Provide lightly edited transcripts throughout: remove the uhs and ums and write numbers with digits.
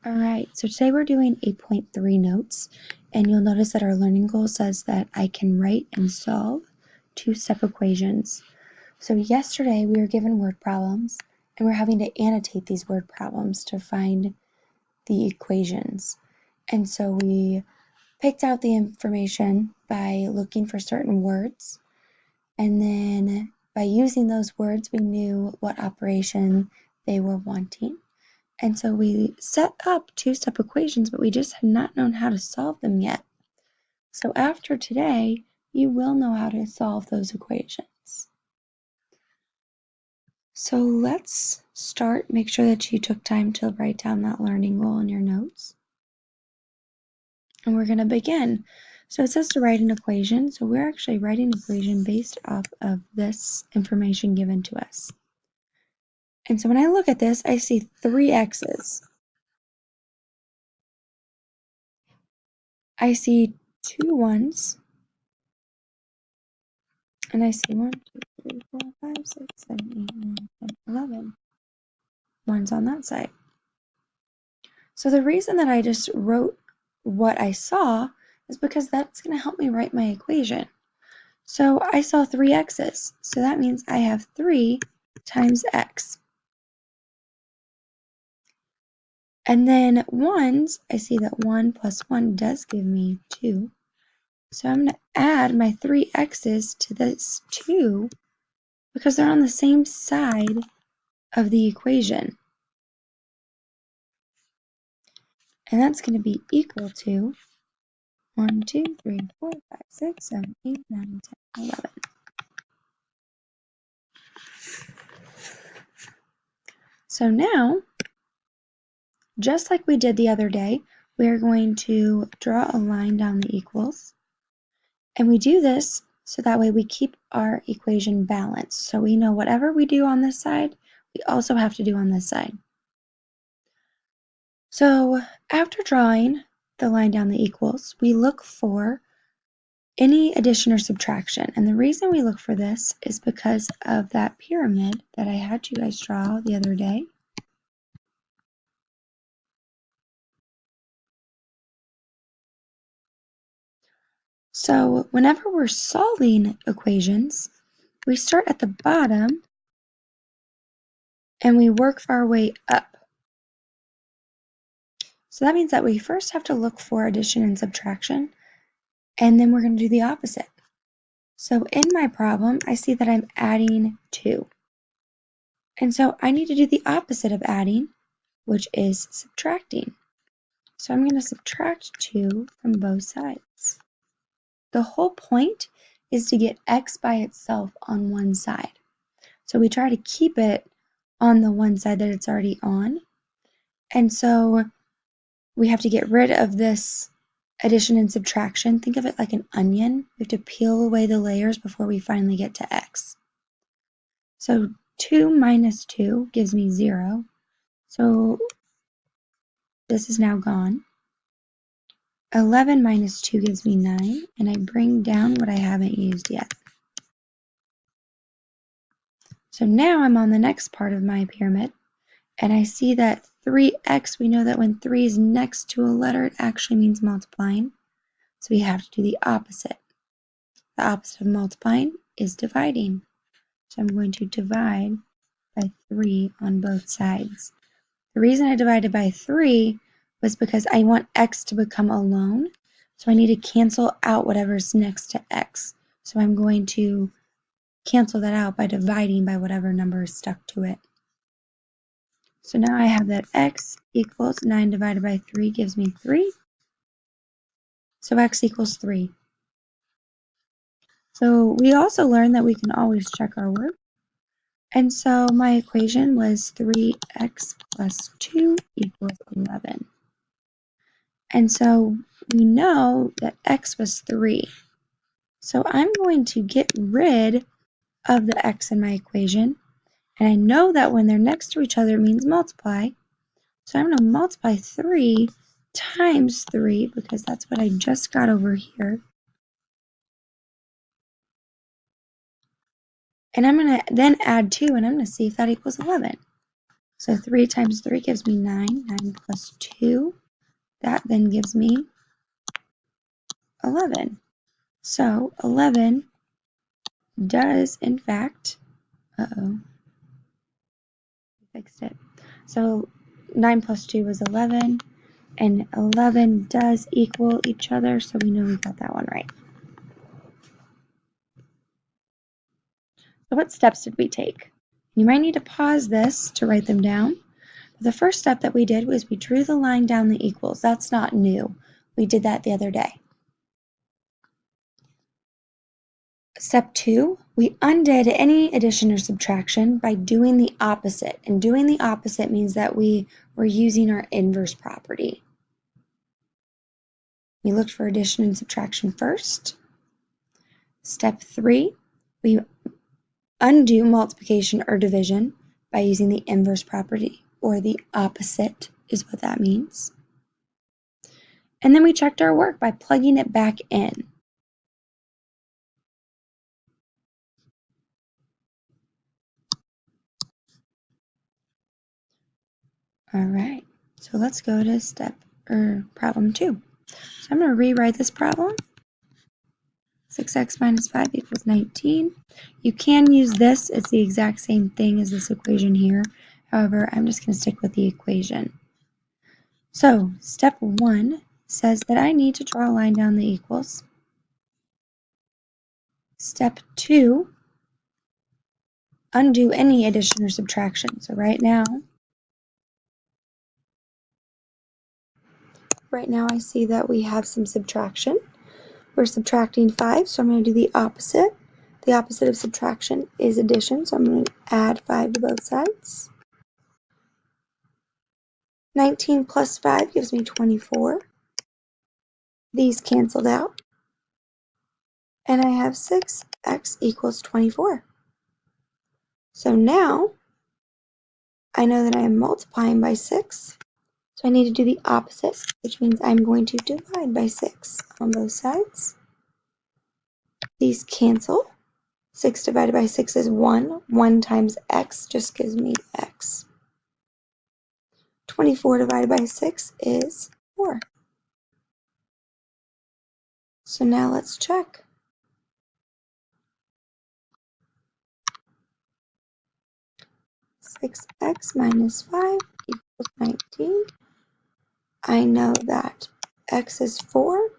All right, so today we're doing 8.3 notes, and you'll notice that our learning goal says that I can write and solve two-step equations. So yesterday we were given word problems, and we're having to annotate these word problems to find the equations. And so we picked out the information by looking for certain words, and then by using those words we knew what operation they were wanting. And so we set up two-step equations, but we just had not known how to solve them yet. So after today, you will know how to solve those equations. So let's start. Make sure that you took time to write down that learning goal in your notes. And we're going to begin. So it says to write an equation. So we're actually writing an equation based off of this information given to us. And so when I look at this, I see three x's. I see two ones. And I see 1, 2, 3, 4, 5, 6, 7, 8, 9, 10, 11 ones on that side. So the reason that I just wrote what I saw is because that's going to help me write my equation. So I saw three x's. So that means I have 3 times x. And then ones, I see that 1 plus 1 does give me 2. So I'm going to add my 3 x's to this 2 because they're on the same side of the equation. And that's going to be equal to 1, 2, 3, 4, 5, 6, 7, 8, 9, 10, 11. So now, just like we did the other day, we're going to draw a line down the equals. And we do this so that way we keep our equation balanced. So we know whatever we do on this side, we also have to do on this side. So after drawing the line down the equals, we look for any addition or subtraction. And the reason we look for this is because of that pyramid that I had you guys draw the other day. So whenever we're solving equations, we start at the bottom and we work our way up. So that means that we first have to look for addition and subtraction, and then we're going to do the opposite. So in my problem, I see that I'm adding 2. And so I need to do the opposite of adding, which is subtracting. So I'm going to subtract 2 from both sides. The whole point is to get x by itself on one side. So we try to keep it on the one side that it's already on. And so we have to get rid of this addition and subtraction. Think of it like an onion. We have to peel away the layers before we finally get to x. So 2 minus 2 gives me 0. So this is now gone. 11 minus 2 gives me 9, and I bring down what I haven't used yet. So now I'm on the next part of my pyramid, and I see that 3x, we know that when 3 is next to a letter, it actually means multiplying. So we have to do the opposite. The opposite of multiplying is dividing. So I'm going to divide by 3 on both sides. The reason I divided by 3 was because I want x to become alone. So I need to cancel out whatever's next to x. So I'm going to cancel that out by dividing by whatever number is stuck to it. So now I have that x equals 9 divided by 3 gives me 3. So x equals 3. So we also learned that we can always check our work. And so my equation was 3x plus 2 equals 11. And so we know that x was 3. So I'm going to get rid of the x in my equation. And I know that when they're next to each other, it means multiply. So I'm going to multiply 3 times 3 because that's what I just got over here. And I'm going to then add 2, and I'm going to see if that equals 11. So 3 times 3 gives me 9. 9 plus 2, that then gives me 11. So 11 does, in fact, fixed it. So 9 plus 2 was 11, and 11 does equal each other, so we know we got that one right. So what steps did we take? You might need to pause this to write them down. The first step that we did was we drew the line down the equals. That's not new. We did that the other day. Step 2, we undid any addition or subtraction by doing the opposite. And doing the opposite means that we were using our inverse property. We looked for addition and subtraction first. Step 3, we undo multiplication or division by using the inverse property, or the opposite is what that means. And then we checked our work by plugging it back in. All right, so let's go to problem 2. So I'm going to rewrite this problem. 6x minus 5 equals 19. You can use this. It's the exact same thing as this equation here. However, I'm just going to stick with the equation. So step 1 says that I need to draw a line down the equals. Step 2, undo any addition or subtraction. So right now I see that we have some subtraction. We're subtracting 5, so I'm going to do the opposite. The opposite of subtraction is addition, so I'm going to add 5 to both sides. 19 plus 5 gives me 24. These canceled out. And I have 6x equals 24. So now I know that I am multiplying by 6. So I need to do the opposite, which means I'm going to divide by 6 on both sides. These cancel. 6 divided by 6 is 1. 1 times x just gives me x. 24 divided by 6 is 4. So now let's check. 6x minus 5 equals 19. I know that x is 4,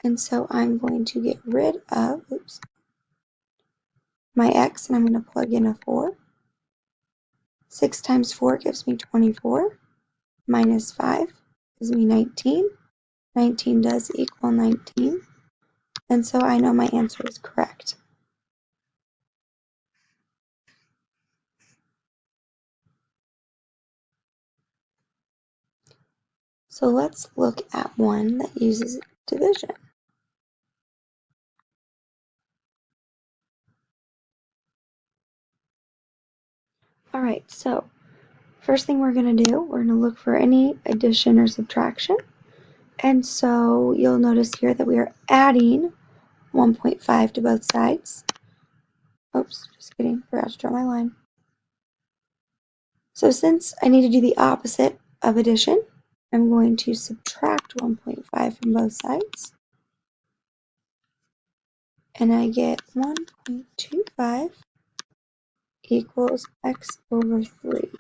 and so I'm going to get rid of my x, and I'm going to plug in a 4. 6 times 4 gives me 24, minus 5 gives me 19. 19 does equal 19, and so I know my answer is correct. So let's look at one that uses division. All right, so first thing we're going to do, we're going to look for any addition or subtraction. And so you'll notice here that we are adding 1.5 to both sides. Oops, just kidding, forgot to draw my line. So since I need to do the opposite of addition, I'm going to subtract 1.5 from both sides. And I get 1.25 equals x over 3.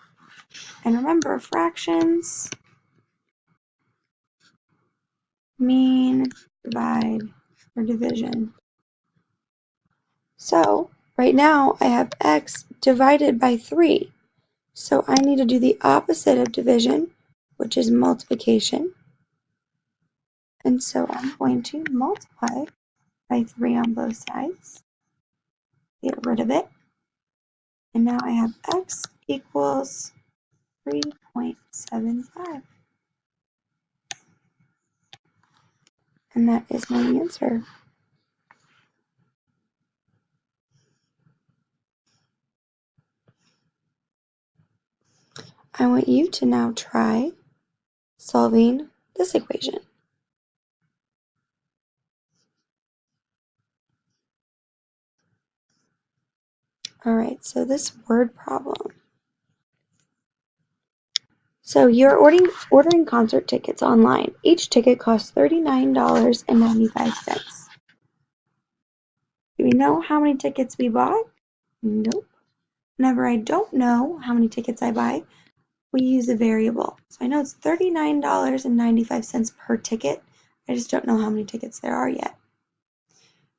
And remember, fractions mean divide or division. So right now I have x divided by 3. So I need to do the opposite of division, which is multiplication. And so I'm going to multiply by 3 on both sides. Get rid of it. And now I have x equals 3.75. And that is my answer. I want you to now try solving this equation. All right, so this word problem. So you're ordering concert tickets online. Each ticket costs $39.95. Do we know how many tickets we bought? Nope. Whenever I don't know how many tickets I buy, we use a variable. So I know it's $39.95 per ticket. I just don't know how many tickets there are yet.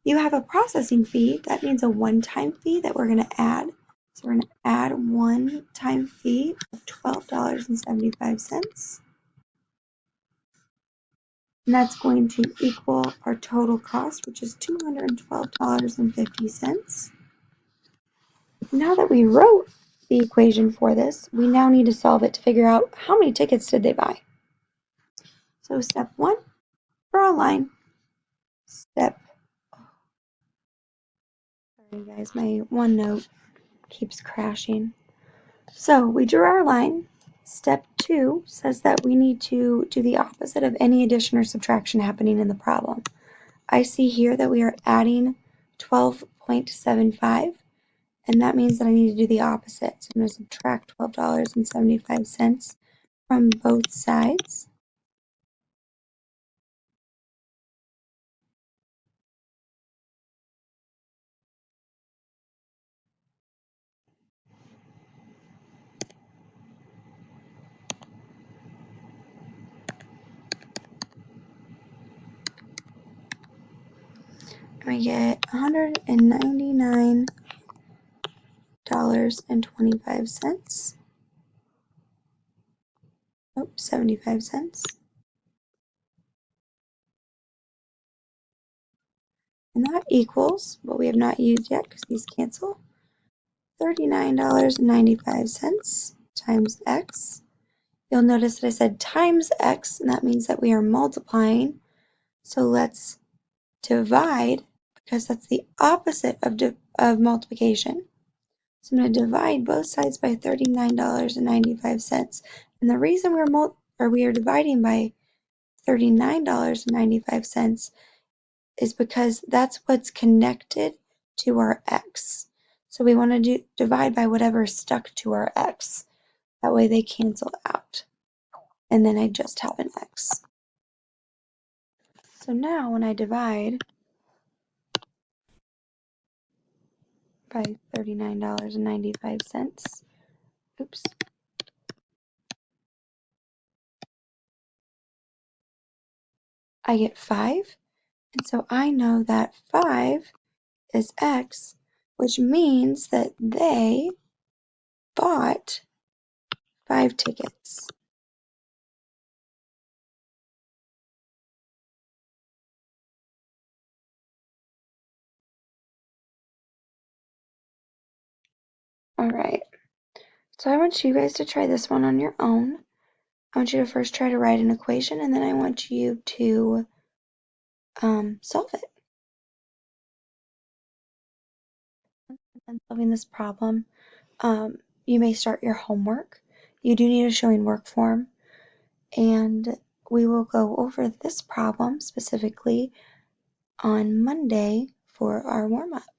You have a processing fee. That means a one-time fee that we're going to add. So we're going to add one-time fee of $12.75. And that's going to equal our total cost, which is $212.50. Now that we wrote the equation for this, we now need to solve it to figure out how many tickets did they buy. So step 1, draw a line. Sorry guys, my OneNote keeps crashing. So we drew our line. Step 2 says that we need to do the opposite of any addition or subtraction happening in the problem. I see here that we are adding 12.75, and that means that I need to do the opposite. So I'm going to subtract $12.75 from both sides. And we get $199.25. Oh, 75 cents. And that equals what we have not used yet because these cancel. $39.95 times x. You'll notice that I said times x, and that means that we are multiplying. So let's divide, because that's the opposite of multiplication. So I'm going to divide both sides by $39.95. And the reason we are dividing by $39.95 is because that's what's connected to our x. So we want to divide by whatever is stuck to our x. That way they cancel out. And then I just have an x. So now when I divide by $39.95, oops, I get 5. And so I know that 5 is x, which means that they bought 5 tickets. All right. So I want you guys to try this one on your own. I want you to first try to write an equation, and then I want you to solve it. And solving this problem, you may start your homework. You do need a showing work form, and we will go over this problem specifically on Monday for our warm-up.